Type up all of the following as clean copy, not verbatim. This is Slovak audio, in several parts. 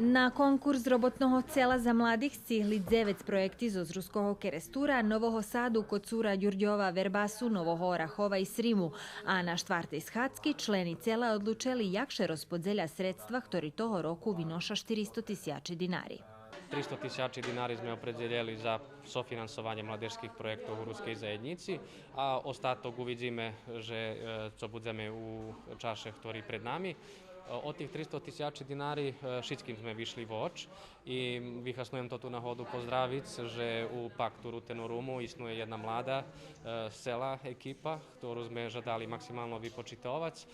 Na konkurs robotного cela za mladih stihli 9 projekti z Ruského Kerestura, Novoho Sadu, Kocura, Đurđova, Verbasu, Novoho Orahova i Srimu, a na štvrtej schadzki členi cela odlučili jakše rozpodzelja sredstva, ktorý toho roku vynoša 400.000 dinari. 300.000 dinari sme opredeljeli za sofinansovanje mladežskih projektov u Ruskej zajednici, a ostatok uvidíme, že co budeme u čaše, ktorý pred nami. Od tých 300.000 dinari všetkým sme vyšli v oč i vyhasnujem to tu nahodu pozdraviť, že u paktu Rutenu Rumu istnuje jedna mlada sela ekipa, ktorú sme žadali maksimalno vypočitovať.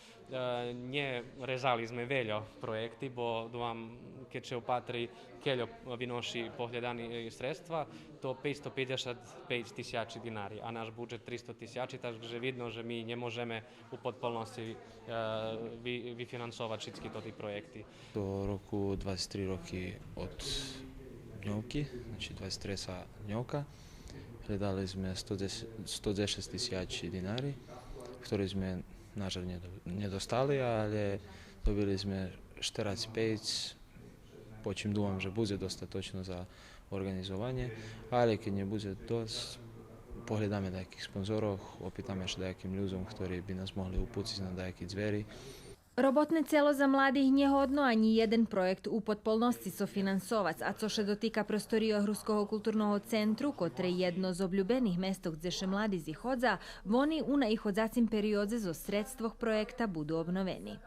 Nerezali sme veľa projekty, bo dúfam, keďže opatri keľo vynoši pohľadaní sredstva, to 555.000 dinari, a náš budžet 300.000, takže vidno, že my nemôžeme u podpolnosti vyfinancovať všetky toto projekty. Do roku 23 roky od dňovky, znači 23 dňovka, hľadali sme 110.000 dinari, ktoré sme nažal nedostali, ale dobili sme 45, po čím dúfam, že bude dostatočno za organizovanie, ale keď nebude dosť, pohľadáme nejakých sponzorov, opýtame ešte nejakým ľuďom, ktorí by nás mohli upúciť na nejaké dveri. Robotne celo za mladých nehodno ani jeden projekt u podpolnosti sofinansovať, a co še dotýka prostorija Ruského kulturného centru, ktoré je jedno z obľúbených mestov, kde še mladí zichodza, oni u najchodzacim periodze zo sredstvoch projekta budú obnoveni.